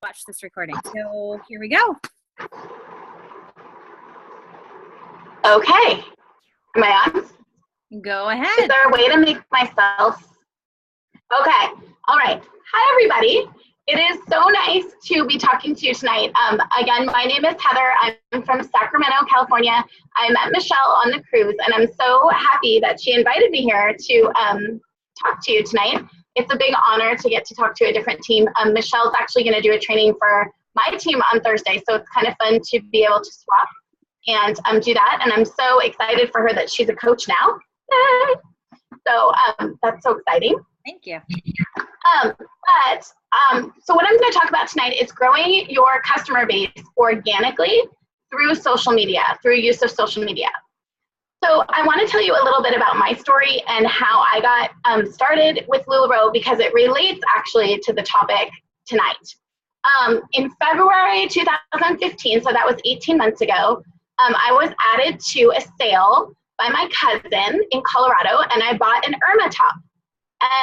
watch this recording. So here we go. Okay. Am I on? Go ahead. Is there a way to make myself? Okay. All right. Hi, everybody. It is so nice to be talking to you tonight. Again, my name is Heather. I'm from Sacramento, California. I met Michelle on the cruise, and I'm so happy that she invited me here to talk to you tonight. It's a big honor to get to talk to a different team. Michelle's actually going to do a training for my team on Thursday, so it's kind of fun to be able to swap and do that. And I'm so excited for her that she's a coach now. Yay! So that's so exciting. Thank you. So what I'm going to talk about tonight is growing your customer base organically through social media, through use of social media. So I want to tell you a little bit about my story and how I got started with LuLaRoe, because it relates actually to the topic tonight. In February 2015, so that was 18 months ago, I was added to a sale by my cousin in Colorado, and I bought an Irma top.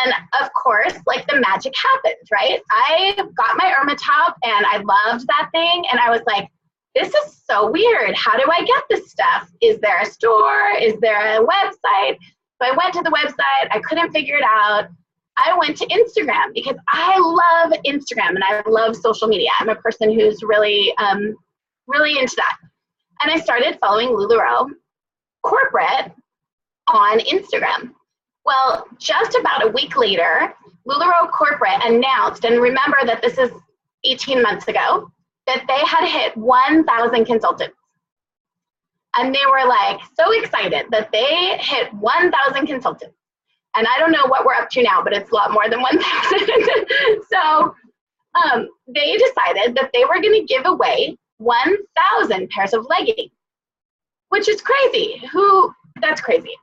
And of course, like, the magic happens, right? I got my Irma top and I loved that thing. And I was like, this is so weird. How do I get this stuff? Is there a store? Is there a website? So I went to the website. I couldn't figure it out. I went to Instagram because I love Instagram and I love social media. I'm a person who's really, really into that. And I started following LuLaRoe corporate on Instagram. Well, just about a week later, LuLaRoe corporate announced, and remember that this is 18 months ago, that they had hit 1,000 consultants. And they were like so excited that they hit 1,000 consultants. And I don't know what we're up to now, but it's a lot more than 1,000. So they decided that they were going to give away 1,000 pairs of leggings, which is crazy. That's crazy.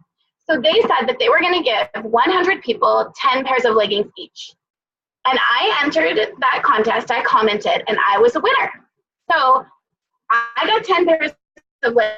So they said that they were going to give 100 people 10 pairs of leggings each. And I entered that contest, I commented, and I was a winner. So I got 10 pairs of leggings.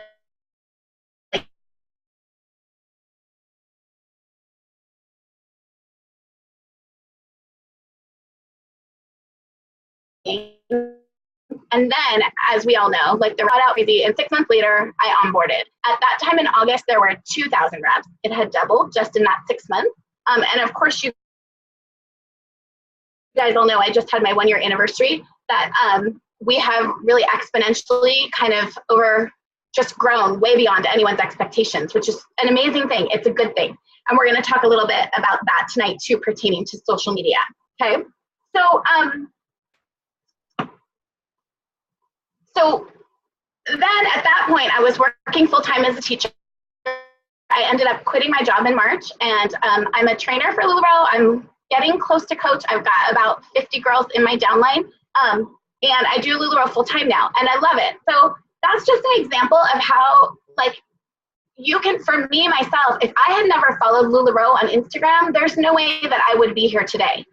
And then, as we all know, like, the got out crazy, and 6 months later, I onboarded. At that time in August, there were 2,000 reps. It had doubled just in that 6 months. And of course, you guys all know I just had my 1-year anniversary, that we have really exponentially kind of just grown way beyond anyone's expectations, which is an amazing thing. It's a good thing. And we're going to talk a little bit about that tonight too, pertaining to social media. Okay. So then at that point, I was working full-time as a teacher. I ended up quitting my job in March, and I'm a trainer for LuLaRoe. I'm getting close to coach. I've got about 50 girls in my downline, and I do LuLaRoe full-time now, and I love it. So that's just an example of how, like, you can, for me, myself, if I had never followed LuLaRoe on Instagram, there's no way that I would be here today.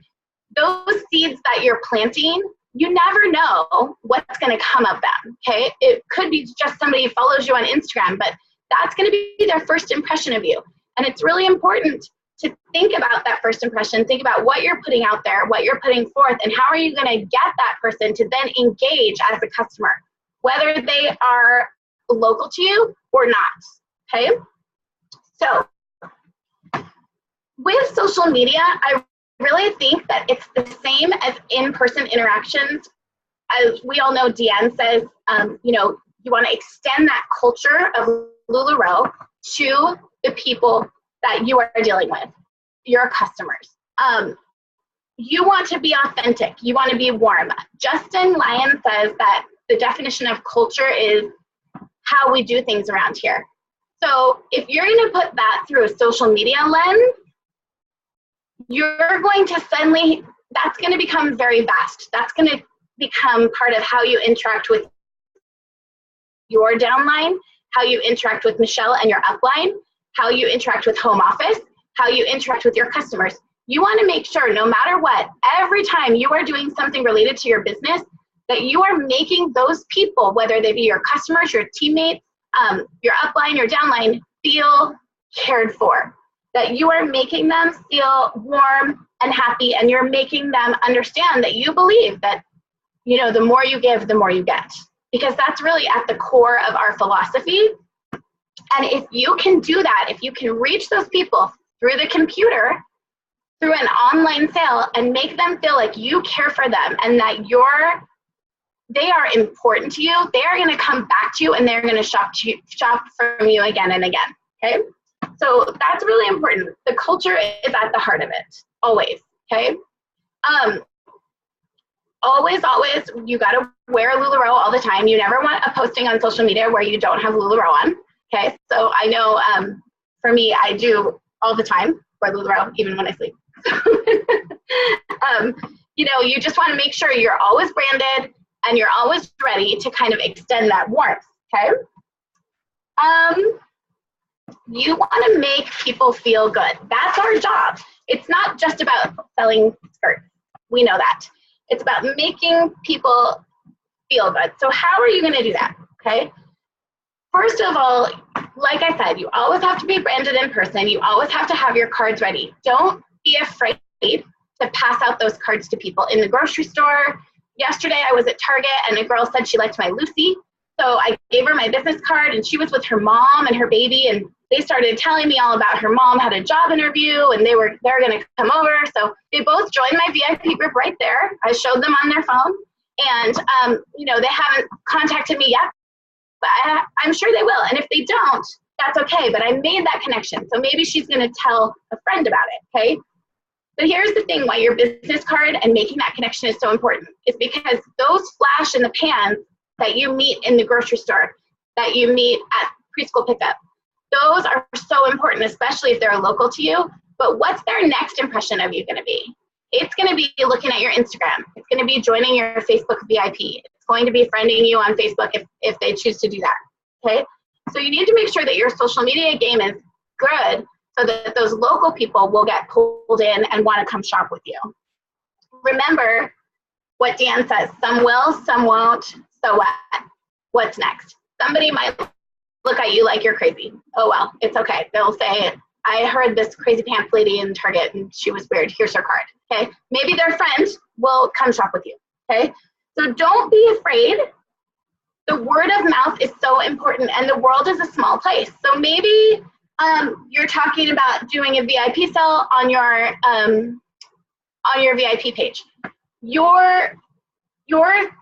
Those seeds that you're planting, you never know what's going to come of them, okay? It could be just somebody who follows you on Instagram, but that's going to be their first impression of you. And it's really important to think about that first impression, think about what you're putting out there, what you're putting forth, and how are you going to get that person to then engage as a customer, whether they are local to you or not, okay? So with social media, I really think that it's the same as in-person interactions. As we all know, Deanne says, you know, you want to extend that culture of LuLaRoe to the people that you are dealing with, your customers. You want to be authentic. You want to be warm. Justin Lyon says that the definition of culture is how we do things around here. So if you're going to put that through a social media lens, you're going to suddenly, that's going to become very vast. That's going to become part of how you interact with your downline, how you interact with Michelle and your upline, how you interact with home office, how you interact with your customers. You want to make sure, no matter what, every time you are doing something related to your business, that you are making those people, whether they be your customers, your teammates, your upline, your downline, feel cared for. That you are making them feel warm and happy, and you're making them understand that you believe that the more you give, the more you get, because that's really at the core of our philosophy. And if you can do that, if you can reach those people through the computer, through an online sale, and make them feel like you care for them and that they are important to you, they are going to come back to you and they're going to shop from you again and again. Okay? So that's really important. The culture is at the heart of it, always. Okay? Always, you got to wear LuLaRoe all the time. You never want a posting on social media where you don't have LuLaRoe on. Okay? So I know for me, I do all the time wear LuLaRoe, even when I sleep. You just want to make sure you're always branded and you're always ready to kind of extend that warmth. Okay? You want to make people feel good. That's our job. It's not just about selling skirts. We know that. It's about making people feel good. So how are you going to do that? Okay. First of all, like I said, you always have to be branded in person. You always have to have your cards ready. Don't be afraid to pass out those cards to people in the grocery store. Yesterday I was at Target and a girl said she liked my Lucy. So I gave her my business card and she was with her mom and her baby, and they started telling me all about her mom had a job interview and they're going to come over. So they both joined my VIP group right there. I showed them on their phone, and they haven't contacted me yet, but I'm sure they will. And if they don't, that's okay. But I made that connection. So maybe she's going to tell a friend about it. Okay. But here's the thing, why your business card and making that connection is so important is because those flash in the pans that you meet in the grocery store, that you meet at preschool pickup, those are so important, especially if they're local to you. But what's their next impression of you going to be? It's going to be looking at your Instagram. It's going to be joining your Facebook VIP. It's going to be friending you on Facebook if they choose to do that. Okay? So you need to make sure that your social media game is good so that those local people will get pulled in and want to come shop with you. Remember what Dan says, some will, some won't, so what? What's next? Somebody might look at you like you're crazy. Oh, well, it's okay. They'll say, I heard this crazy pants lady in Target and she was weird. Here's her card. Okay. Maybe their friend will come shop with you. Okay. So don't be afraid. The word of mouth is so important, and the world is a small place. So maybe you're talking about doing a VIP sale on your VIP page. Your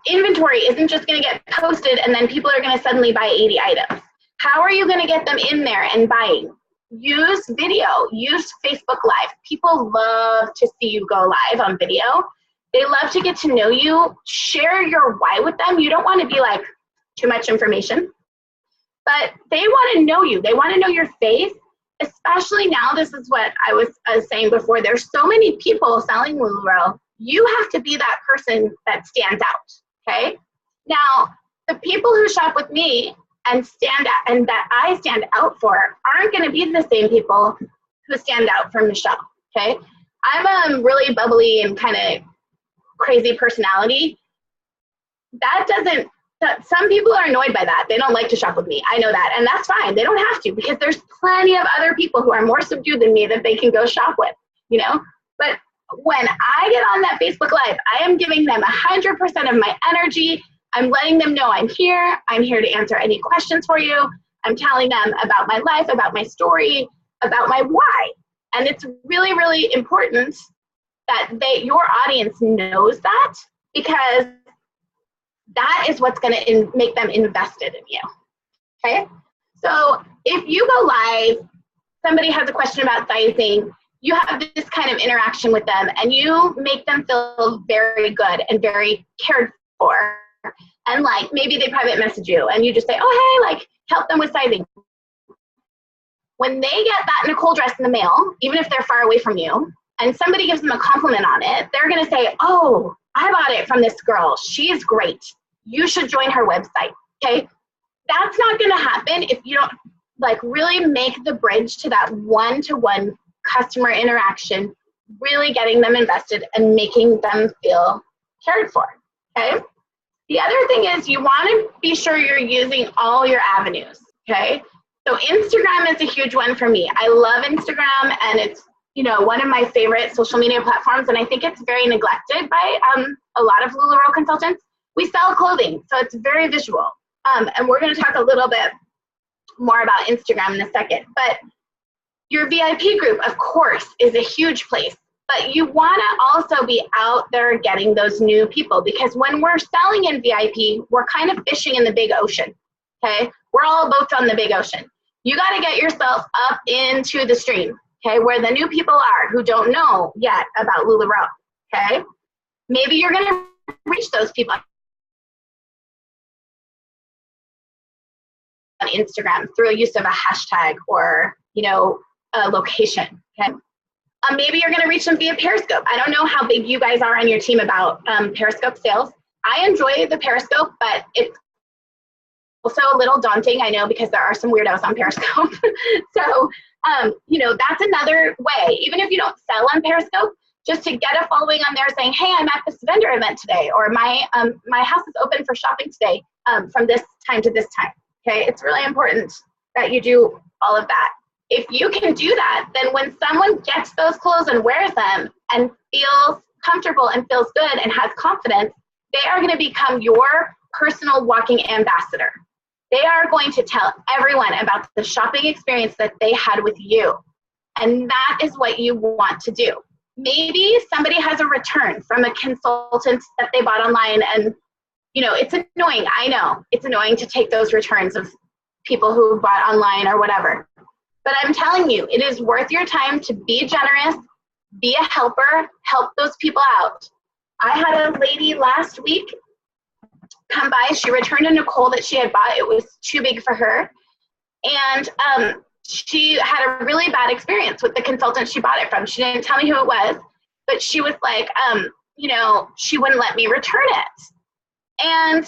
inventory isn't just going to get posted and then people are going to suddenly buy 80 items. How are you going to get them in there and buying? Use video, use Facebook Live. People love to see you go live on video. They love to get to know you. Share your why with them. You don't want to be like too much information, but they want to know you. They want to know your face, especially now. This is what I was saying before. There's so many people selling LuLaRoe. You have to be that person that stands out, okay? Now, the people who shop with me and that I stand out for aren't going to be the same people who stand out for Michelle, okay? I'm a really bubbly and kind of crazy personality. Some people are annoyed by that. They don't like to shop with me. I know that, and that's fine. They don't have to, because there's plenty of other people who are more subdued than me that they can go shop with, But when I get on that Facebook Live, I am giving them 100% of my energy. I'm letting them know I'm here. I'm here to answer any questions for you. I'm telling them about my life, about my story, about my why. And it's really, really important that your audience knows that, because that is what's going to make them invested in you. Okay? So if you go live, somebody has a question about sizing, you have this kind of interaction with them and you make them feel very good and very cared for. And like maybe they private message you and you just say, oh, hey, like help them with sizing. When they get that Nicole dress in the mail, even if they're far away from you, and somebody gives them a compliment on it, they're going to say, oh, I bought it from this girl. She's great. You should join her website. Okay. That's not going to happen if you don't like really make the bridge to that one-to-one customer interaction, really getting them invested and making them feel cared for. Okay. The other thing is you want to be sure you're using all your avenues. Okay. So Instagram is a huge one for me. I love Instagram, and it's, one of my favorite social media platforms. And I think it's very neglected by a lot of LuLaRoe consultants. We sell clothing, so it's very visual. And we're going to talk a little bit more about Instagram in a second. But your VIP group, of course, is a huge place. But you want to also be out there getting those new people, because when we're selling in VIP, we're kind of fishing in the big ocean, okay? We're all boats on the big ocean. You got to get yourself up into the stream, okay, where the new people are who don't know yet about LuLaRoe, okay? Maybe you're going to reach those people on Instagram through a use of a hashtag or, you know, a location, okay? Maybe you're going to reach them via Periscope. I don't know how big you guys are on your team about Periscope sales. I enjoy the Periscope, but it's also a little daunting, I know, because there are some weirdos on Periscope. So, you know, that's another way. Even if you don't sell on Periscope, just to get a following on there saying, hey, I'm at this vendor event today, or my house is open for shopping today from this time to this time. Okay, it's really important that you do all of that. If you can do that, then when someone gets those clothes and wears them and feels comfortable and feels good and has confidence, they are going to become your personal walking ambassador. They are going to tell everyone about the shopping experience that they had with you. And that is what you want to do. Maybe somebody has a return from a consultant that they bought online, and you know, it's annoying. I know it's annoying to take those returns of people who bought online or whatever. But I'm telling you, it is worth your time to be generous, be a helper, help those people out. I had a lady last week come by. She returned a Nicole that she had bought. It was too big for her. And she had a really bad experience with the consultant she bought it from. She didn't tell me who it was, but she was like, you know, she wouldn't let me return it. And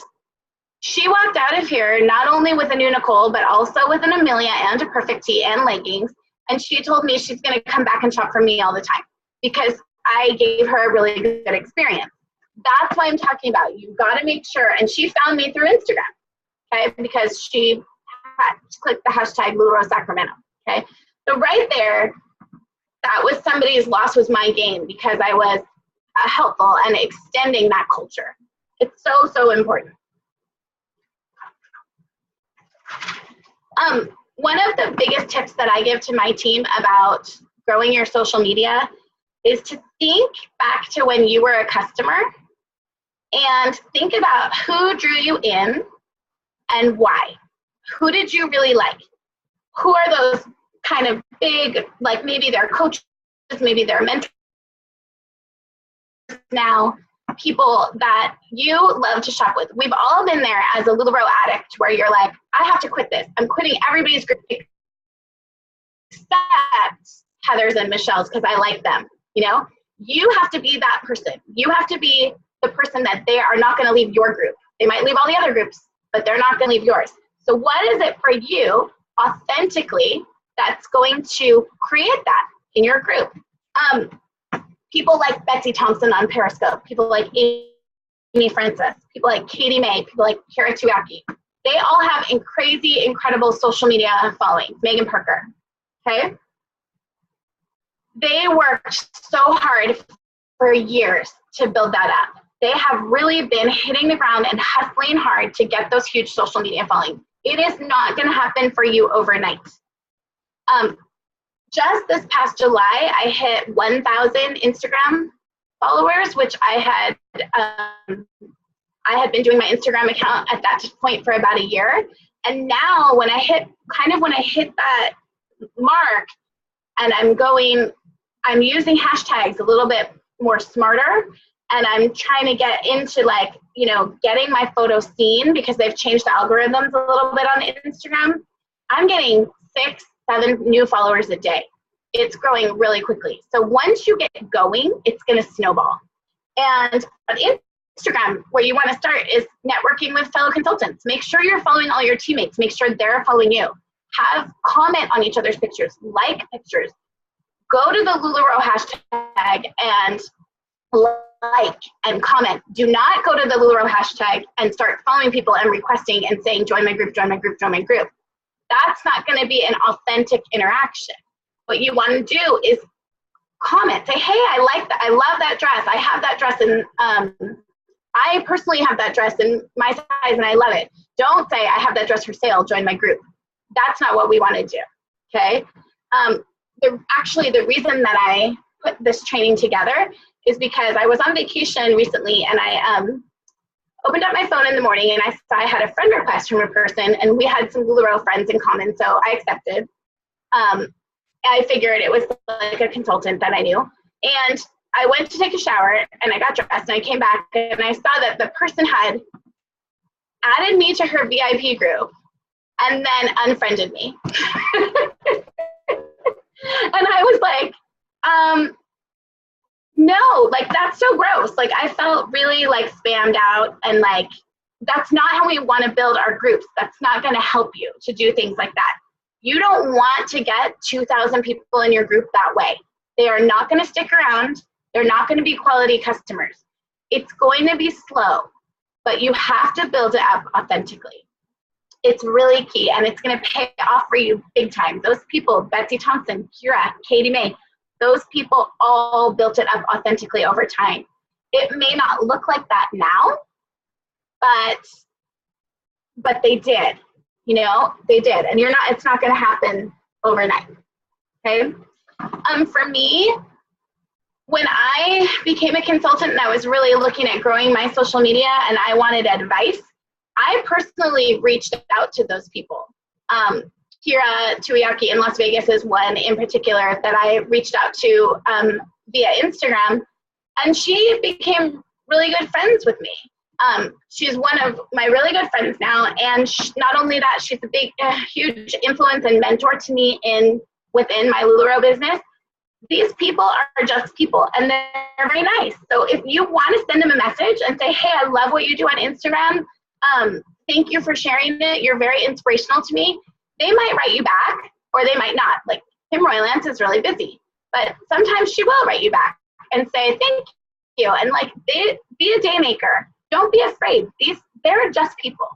she walked out of here not only with a new Nicole, but also with an Amelia and a Perfect Tee and leggings. And she told me she's going to come back and shop from me all the time because I gave her a really good experience. That's what I'm talking about. You've got to make sure. And she found me through Instagram, okay, because she clicked the hashtag LuLaRoe Sacramento, okay. So right there, that was somebody's loss was my gain, because I was helpful and extending that culture. It's so, so important. One of the biggest tips that I give to my team about growing your social media is to think back to when you were a customer and think about who drew you in and why. Who did you really like? Who are those kind of big, like maybe they're coaches, maybe they're mentors now, people that you love to shop with. We've all been there as a LuLaRoe addict where you're like, I have to quit this. I'm quitting everybody's group except Heather's and Michelle's because I like them. You know, you have to be that person. You have to be the person that they are not going to leave your group. They might leave all the other groups, but they're not going to leave yours. So what is it for you authentically that's going to create that in your group? People like Betsy Thompson on Periscope, people like Amy Francis, people like Katie May, people like Kara Tuaki. They all have crazy, incredible social media following. Megan Parker, okay? They worked so hard for years to build that up. They have really been hitting the ground and hustling hard to get those huge social media following. It is not going to happen for you overnight. Just this past July, I hit 1,000 Instagram followers, which I had been doing my Instagram account at that point for about a year. And now when I hit that mark and I'm using hashtags a little bit more smarter, and I'm trying to get into like, you know, getting my photos seen because they've changed the algorithms a little bit on Instagram. I'm getting 6-7 new followers a day. It's growing really quickly. So once you get going, it's going to snowball. And on Instagram, where you want to start is networking with fellow consultants. Make sure you're following all your teammates. Make sure they're following you. Have comment on each other's pictures, like pictures. Go to the LuLaRoe hashtag and like and comment. Do not go to the LuLaRoe hashtag and start following people and requesting and saying, join my group, join my group, join my group. That's not going to be an authentic interaction. What you want to do is comment. Say, hey, I like that. I love that dress. I have that dress and I personally have that dress in my size and I love it. Don't say I have that dress for sale, join my group. That's not what we want to do, okay? The reason that I put this training together is because I was on vacation recently and I opened up my phone in the morning and I saw I had a friend request from a person and we had some LuLaRoe friends in common, so I accepted. I figured it was like a consultant that I knew. And I went to take a shower and I got dressed and I came back and I saw that the person had added me to her VIP group and then unfriended me. And I was like, no, like that's so gross. Like I felt really like spammed out and like, that's not how we want to build our groups. That's not going to help you to do things like that. You don't want to get 2,000 people in your group that way. They are not going to stick around. They're not going to be quality customers. It's going to be slow, but you have to build it up authentically. It's really key, and it's going to pay off for you big time. Those people, Betsy Thompson, Kira, Katie May, those people all built it up authentically over time. It may not look like that now, but they did. You know, they did, and it's not going to happen overnight. Okay. For me, when I became a consultant and I was really looking at growing my social media and I wanted advice, I personally reached out to those people. Kira Tuiaki in Las Vegas is one in particular that I reached out to via Instagram, and she became really good friends with me. She's one of my really good friends now, and not only that, she's a huge influence and mentor to me within my LuLaRoe business. These people are just people, and they're very nice. So if you want to send them a message and say, hey, I love what you do on Instagram, thank you for sharing it, you're very inspirational to me, they might write you back or they might not. Like Kim Roylance is really busy, but sometimes she will write you back and say thank you, and like be a day maker. Don't be afraid. They're just people,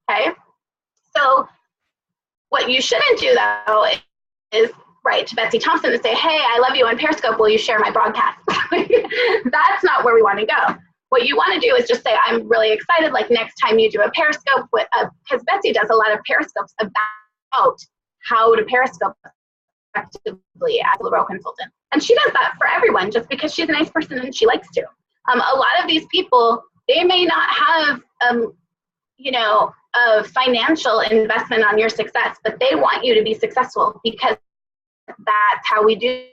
okay? So what you shouldn't do though is write to Betsy Thompson and say, hey, I love you on Periscope, will you share my broadcast? That's not where we want to go. What you want to do is just say, I'm really excited, like next time you do a Periscope, because Betsy does a lot of Periscopes about how to Periscope effectively as a LuLaRoe consultant. And she does that for everyone just because she's a nice person and she likes to. A lot of these people, they may not have, a financial investment on your success, but they want you to be successful because that's how we do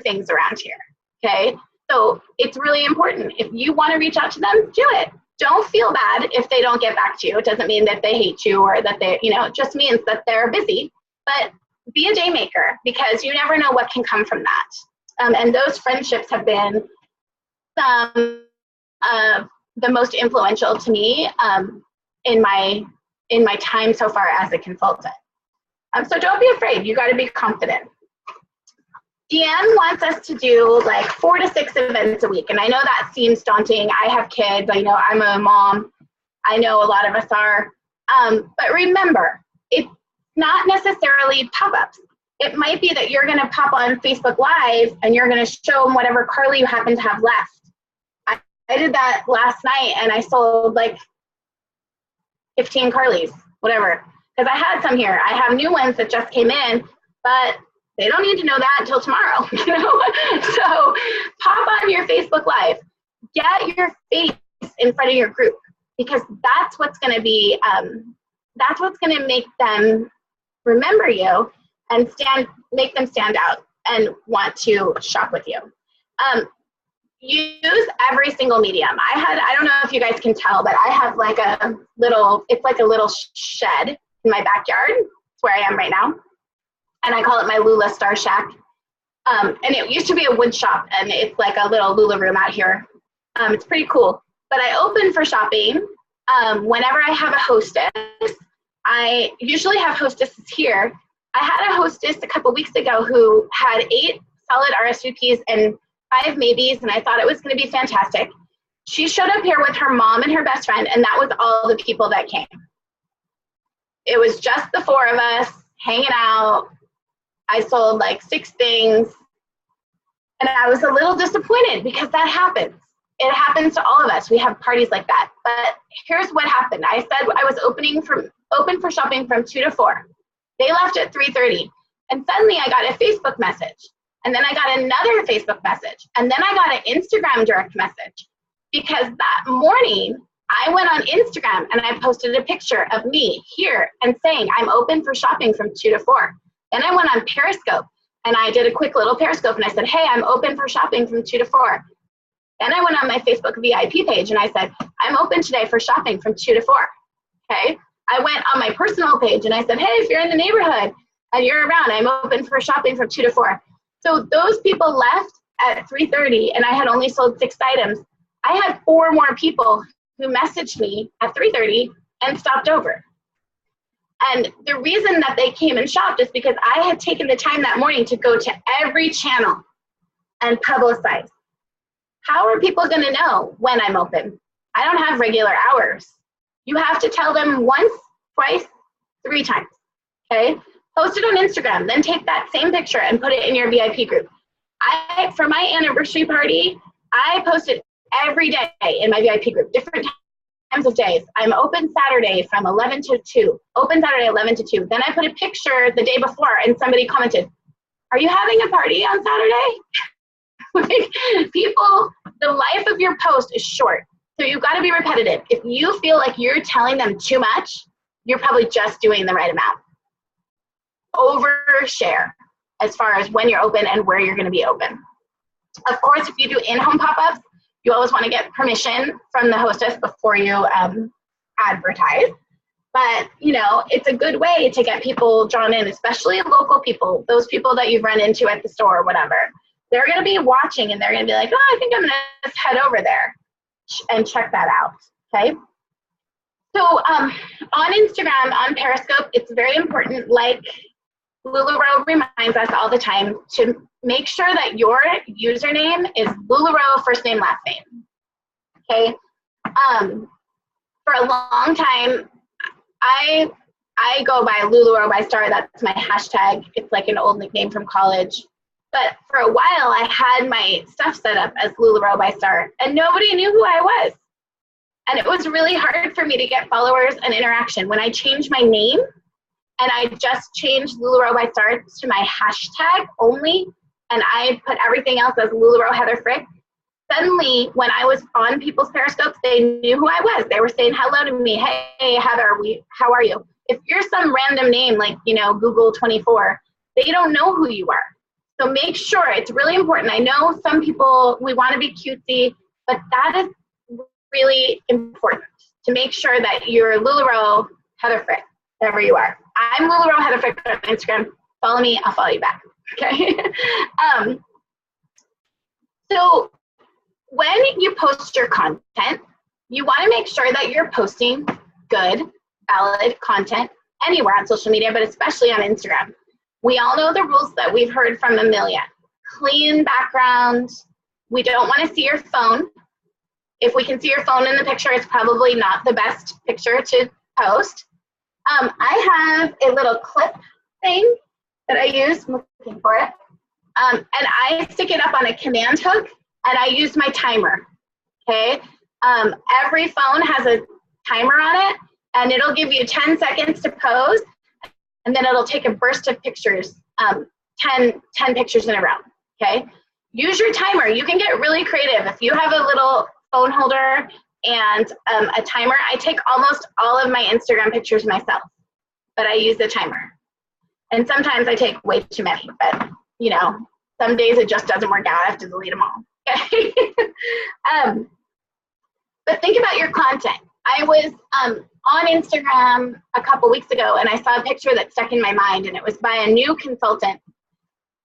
things around here, okay? So it's really important. If you want to reach out to them, do it. Don't feel bad if they don't get back to you. It doesn't mean that they hate you or that they, it just means that they're busy. But be a day maker because you never know what can come from that. And those friendships have been the most influential to me in my time so far as a consultant. So don't be afraid. You got to be confident. Deanne wants us to do like 4 to 6 events a week. And I know that seems daunting. I have kids. I know I'm a mom. I know a lot of us are. But remember, it's not necessarily pop-ups. It might be that you're going to pop on Facebook Live and you're going to show them whatever Carly you happen to have left. I did that last night and I sold like 15 Carlys, whatever. Because I had some here. I have new ones that just came in, but they don't need to know that until tomorrow, So pop on your Facebook Live. Get your face in front of your group because that's what's going to be, that's what's going to make them remember you and make them stand out and want to shop with you. Use every single medium. I don't know if you guys can tell, but I have like it's like a little shed in my backyard. It's where I am right now. And I call it my Lula Star Shack. And it used to be a wood shop, and it's like a little Lula room out here. It's pretty cool. But I open for shopping whenever I have a hostess. I usually have hostesses here. I had a hostess a couple weeks ago who had 8 solid RSVPs and 5 maybes, and I thought it was going to be fantastic. She showed up here with her mom and her best friend, and that was all the people that came. It was just the 4 of us hanging out. I sold like 6 things, and I was a little disappointed because that happens. it happens to all of us. We have parties like that. But here's what happened. I said I was open for shopping from 2 to 4. They left at 3:30. And suddenly I got a Facebook message. And then I got another Facebook message. And then I got an Instagram direct message. Because that morning, I went on Instagram and I posted a picture of me here and saying, I'm open for shopping from 2 to 4. Then I went on Periscope and I did a quick little Periscope and I said, hey, I'm open for shopping from 2 to 4. Then I went on my Facebook VIP page and I said, I'm open today for shopping from 2 to 4. Okay. I went on my personal page and I said, hey, if you're in the neighborhood and you're around, I'm open for shopping from 2 to 4. So those people left at 3:30 and I had only sold 6 items. I had 4 more people who messaged me at 3:30 and stopped over. And the reason that they came and shopped is because I had taken the time that morning to go to every channel and publicize. How are people going to know when I'm open? I don't have regular hours. You have to tell them once, twice, 3 times, okay? Post it on Instagram, then take that same picture and put it in your VIP group. For my anniversary party, I posted every day in my VIP group, different times of days. I'm open Saturday from 11 to 2, open Saturday 11 to 2. Then I put a picture the day before and somebody commented, are you having a party on Saturday? Like, people, the life of your post is short. So you've got to be repetitive. If you feel like you're telling them too much, you're probably just doing the right amount. Overshare as far as when you're open and where you're going to be open. Of course, if you do in-home pop-ups, you always want to get permission from the hostess before you advertise. But, you know, it's a good way to get people drawn in, especially local people, those people that you've run into at the store or whatever. They're going to be watching and they're going to be like, oh, I think I'm going to just head over there and check that out, okay? So on Instagram, on Periscope, it's very important, like LuLaRoe reminds us all the time, to make sure that your username is LuLaRoe, first name, last name, okay? For a long time, I go by LuLaRoe by Star. That's my hashtag. It's like an old nickname from college. But for a while, I had my stuff set up as LuLaRoe by Star, and nobody knew who I was. And it was really hard for me to get followers and interaction. When I changed my name, and I just changed LuLaRoe by Star to my hashtag only, and I put everything else as LuLaRoe Heather Frick, suddenly, when I was on people's Periscopes, they knew who I was. They were saying hello to me. Hey, Heather, how are you? If you're some random name like, you know, Google 24, they don't know who you are. So make sure, it's really important. I know some people, we want to be cutesy, but that is really important to make sure that you're LuLaRoe Heather Frick, wherever you are. I'm LuLaRoe Heather Frick on Instagram. Follow me, I'll follow you back. Okay. So when you post your content, you want to make sure that you're posting good, valid content anywhere on social media, but especially on Instagram. We all know the rules that we've heard from a million. Clean background. We don't want to see your phone. If we can see your phone in the picture, it's probably not the best picture to post. I have a little clip thing that I use. I'm looking for it. And I stick it up on a command hook, and I use my timer, okay? Every phone has a timer on it, and it'll give you 10 seconds to pose, and then it'll take a burst of pictures, 10 pictures in a row, okay? Use your timer. You can get really creative. If you have a little phone holder and a timer, I take almost all of my Instagram pictures myself, but I use the timer. And sometimes I take way too many, but, you know, some days it just doesn't work out. I have to delete them all, okay? But think about your content. I was on Instagram a couple weeks ago, and I saw a picture that stuck in my mind, and it was by a new consultant.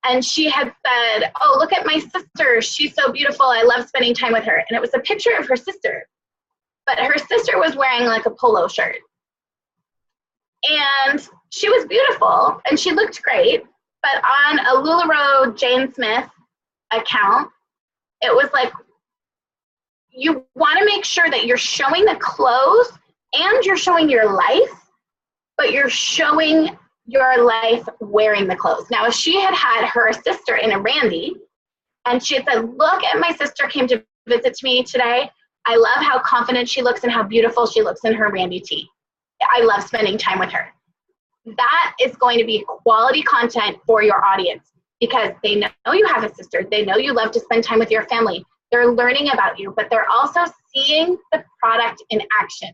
And she had said, oh, look at my sister. She's so beautiful. I love spending time with her. And it was a picture of her sister. But her sister was wearing like a polo shirt. And she was beautiful, and she looked great. But on a LuLaRoe Jane Smith account, it was like, you want to make sure that you're showing the clothes and you're showing your life, but you're showing your life wearing the clothes. Now, if she had had her sister in a Randy, and she had said, look at my sister came to visit to me today. I love how confident she looks and how beautiful she looks in her Randy tee. I love spending time with her. That is going to be quality content for your audience because they know you have a sister. They know you love to spend time with your family. They're learning about you, but they're also seeing the product in action,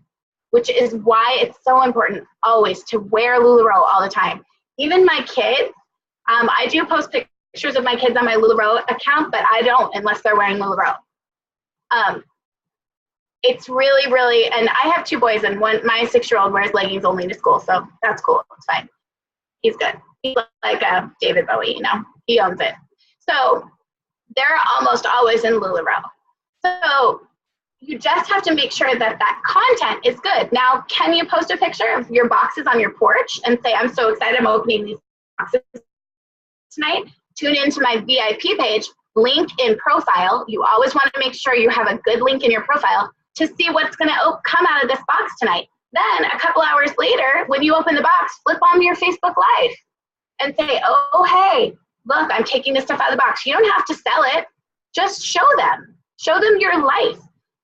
which is why it's so important always to wear LuLaRoe all the time. Even my kids, I do post pictures of my kids on my LuLaRoe account, but I don't unless they're wearing LuLaRoe. It's really, really, and I have 2 boys, and my 6-year-old wears leggings only to school, so that's cool. It's fine. He's good. He's like David Bowie, you know. He owns it. So they're almost always in LuLaRoe. So you just have to make sure that that content is good. Now, can you post a picture of your boxes on your porch and say, I'm so excited I'm opening these boxes tonight? Tune into my VIP page, link in profile. You always want to make sure you have a good link in your profile to see what's going to come out of this box tonight. Then a couple hours later, when you open the box, flip on your Facebook Live and say, oh, hey, look, I'm taking this stuff out of the box. You don't have to sell it. Just show them. Show them your life.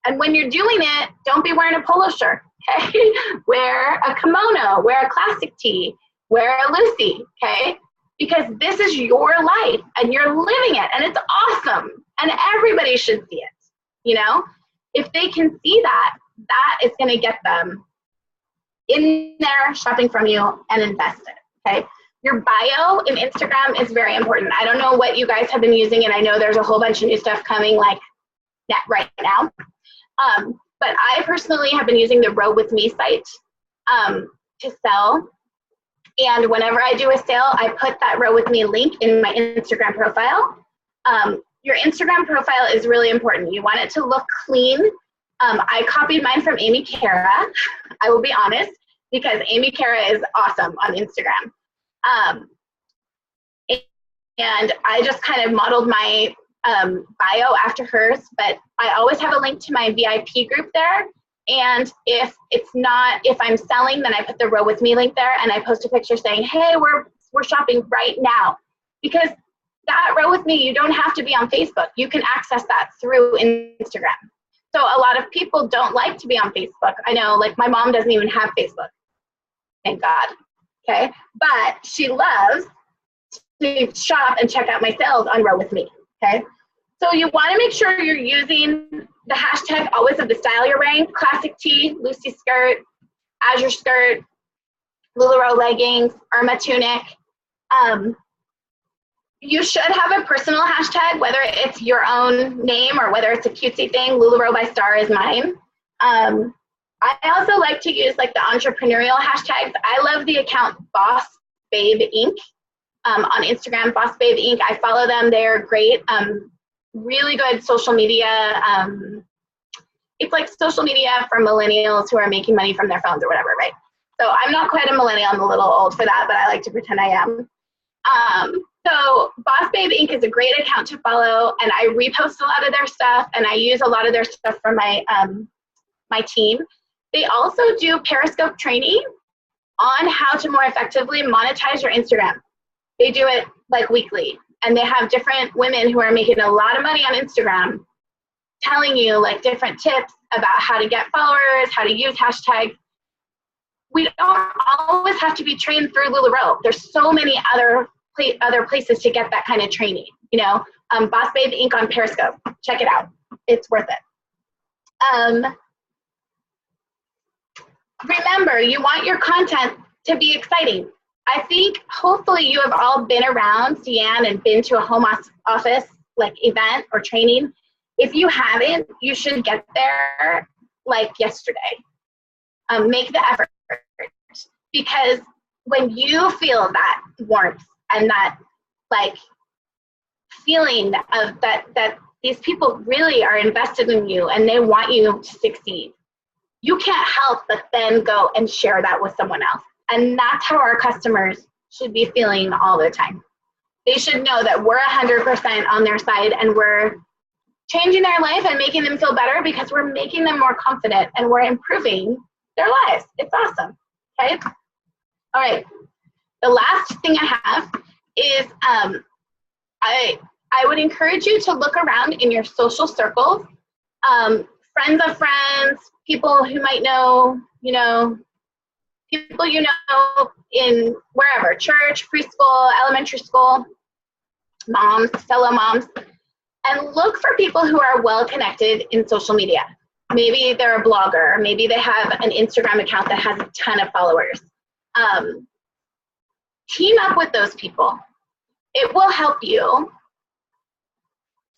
And when you're doing it, don't be wearing a polo shirt, okay? Wear a kimono, wear a classic tee, wear a Lucy, okay? Because this is your life and you're living it and it's awesome and everybody should see it, you know? If they can see that, that is going to get them in there shopping from you and invested, okay? Your bio in Instagram is very important. I don't know what you guys have been using, and I know there's a whole bunch of new stuff coming like that right now. But I personally have been using the Row With Me site to sell. And whenever I do a sale, I put that Row With Me link in my Instagram profile. Your Instagram profile is really important. You want it to look clean. I copied mine from Amy Cara, I will be honest, because Amy Cara is awesome on Instagram. And I just kind of modeled my bio after hers, but I always have a link to my VIP group there. And if I'm selling, then I put the Row With Me link there and I post a picture saying, hey, we're shopping right now. Because that Row With Me, you don't have to be on Facebook. You can access that through Instagram. So a lot of people don't like to be on Facebook. I know, like my mom doesn't even have Facebook. Thank God. Okay. But she loves to shop and check out my sales on Row With Me. Okay. So you want to make sure you're using the hashtag always of the style you're wearing: classic tee, Lucy skirt, azure skirt, LuLaRoe leggings, Irma tunic. You should have a personal hashtag, whether it's your own name or whether it's a cutesy thing. LuLaRoe by Star is mine. I also like to use like the entrepreneurial hashtags. I love the account Boss Babe Inc. On Instagram, Boss Babe Inc. I follow them. They're great. Really good social media. It's like social media for millennials who are making money from their phones or whatever, right? So I'm not quite a millennial. I'm a little old for that, but I like to pretend I am. So Boss Babe Inc. is a great account to follow, and I repost a lot of their stuff, and I use a lot of their stuff for my my team. They also do Periscope training on how to more effectively monetize your Instagram. They do it like weekly, and they have different women who are making a lot of money on Instagram telling you like different tips about how to get followers, how to use hashtags. We don't always have to be trained through LuLaRoe. There's so many other places to get that kind of training. You know, Boss Babe Inc. on Periscope. Check it out. It's worth it. Remember, you want your content to be exciting. I think hopefully you have all been around Deanne and been to a home office like event or training. If you haven't, you should get there like yesterday. Make the effort, because when you feel that warmth and that like feeling of that these people really are invested in you and they want you to succeed, you can't help but then go and share that with someone else. And that's how our customers should be feeling all the time. They should know that we're 100% on their side and we're changing their life and making them feel better because we're making them more confident and we're improving their lives. It's awesome. Okay? All right. The last thing I have is I would encourage you to look around in your social circles friends of friends, people who might know, people in wherever, church, preschool, elementary school, moms, fellow moms, and look for people who are well connected in social media. Maybe they're a blogger, maybe they have an Instagram account that has a ton of followers. Team up with those people. It will help you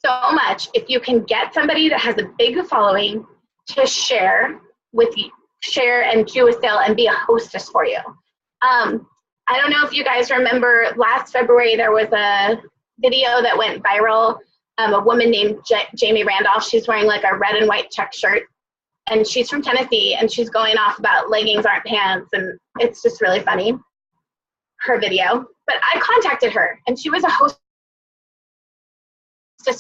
so much if you can get somebody that has a big following to share with you, share and do a sale and be a hostess for you. I don't know if you guys remember last February there was a video that went viral. A woman named Jamie Randolph. She's wearing like a red and white check shirt, and she's from Tennessee, and she's going off about leggings aren't pants, and it's just really funny, her video. But I contacted her, and she was a hostess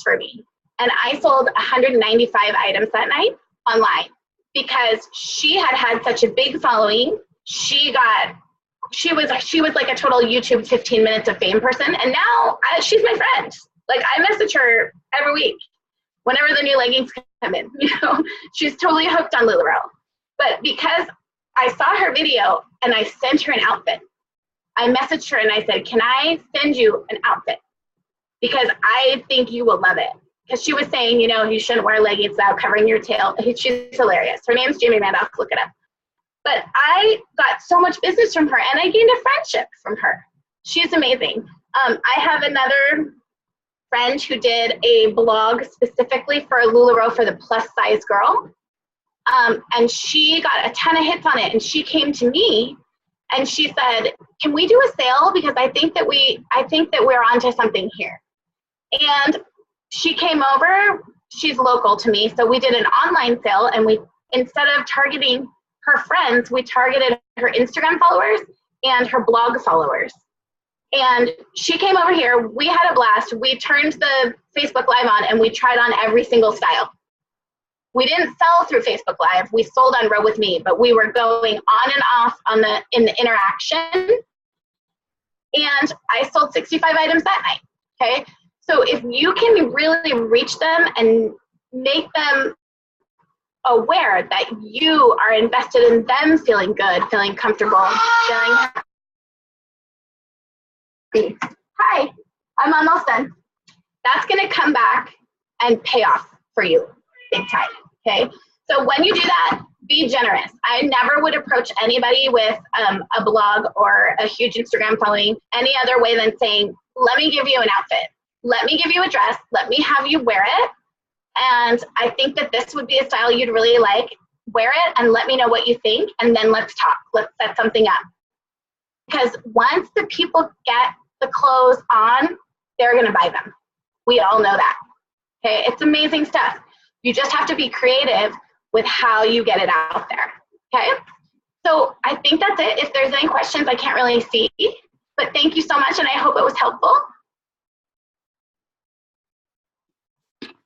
for me, and I sold 195 items that night online because she had such a big following. She was like a total YouTube 15 minutes of fame person, and now she's my friend. Like, I message her every week whenever the new leggings come in. She's totally hooked on LuLaRoe. But because I saw her video and I sent her an outfit, I messaged her and I said, can I send you an outfit? Because I think you will love it. Because she was saying, you shouldn't wear leggings without covering your tail. She's hilarious. Her name's Jamie Randolph. Look it up. But I got so much business from her, and I gained a friendship from her. She's amazing. I have another friend who did a blog specifically for LuLaRoe for the plus size girl. And she got a ton of hits on it, and she came to me and she said, can we do a sale? Because I think that we're onto something here. And she came over, she's local to me. So we did an online sale, and instead of targeting her friends, we targeted her Instagram followers and her blog followers. And she came over here, we had a blast, we turned the Facebook Live on, and we tried on every single style. We didn't sell through Facebook Live, we sold on Row With Me, but we were going on and off in the interaction, and I sold 65 items that night, okay? So if you can really reach them and make them aware that you are invested in them feeling good, feeling comfortable, feeling happy. Hi, I'm almost done. That's gonna come back and pay off for you big time, okay? So when you do that, be generous. I never would approach anybody with a blog or a huge Instagram following any other way than saying, let me give you an outfit. Let me give you a dress. Let me have you wear it. And I think that this would be a style you'd really like. Wear it and let me know what you think, and then let's talk. Let's set something up. Because once the people get the clothes on, they're going to buy them. We all know that. Okay, it's amazing stuff. You just have to be creative with how you get it out there. Okay, so I think that's it. If there's any questions, I can't really see, but thank you so much, and I hope it was helpful.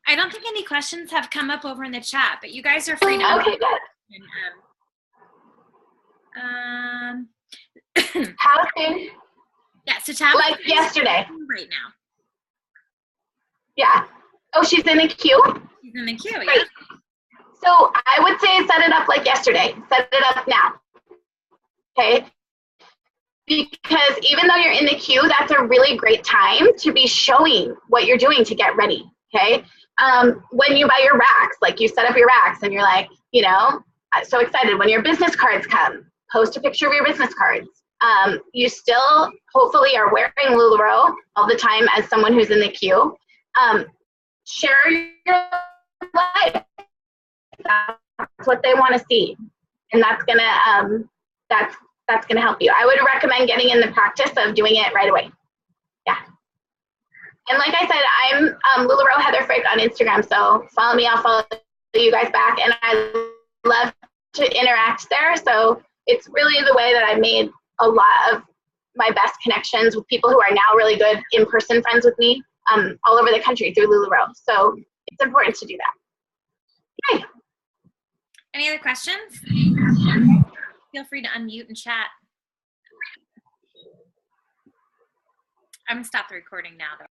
I don't think any questions have come up over in the chat, but you guys are free to. Okay, good. How soon? Yeah, so Tab like yesterday. Right now. Yeah. Oh, she's in the queue? She's in the queue, Great. yeah. So I would say set it up like yesterday. Set it up now. Okay? Because even though you're in the queue, that's a really great time to be showing what you're doing to get ready. Okay? When you buy your racks, like you set up your racks and you're like, I'm so excited. When your business cards come, post a picture of your business cards. You still hopefully are wearing LuLaRoe all the time as someone who's in the queue. Share your life. That's what they want to see, and that's gonna help you. I would recommend getting in the practice of doing it right away. Yeah. And like I said, I'm LuLaRoe Heather Frick on Instagram, so follow me. I'll follow you guys back, and I love to interact there. So it's really the way that I made a lot of my best connections with people who are now really good in-person friends with me all over the country through LuLaRoe. So it's important to do that. Yay. Any other questions? Feel free to unmute and chat. I'm gonna stop the recording now though.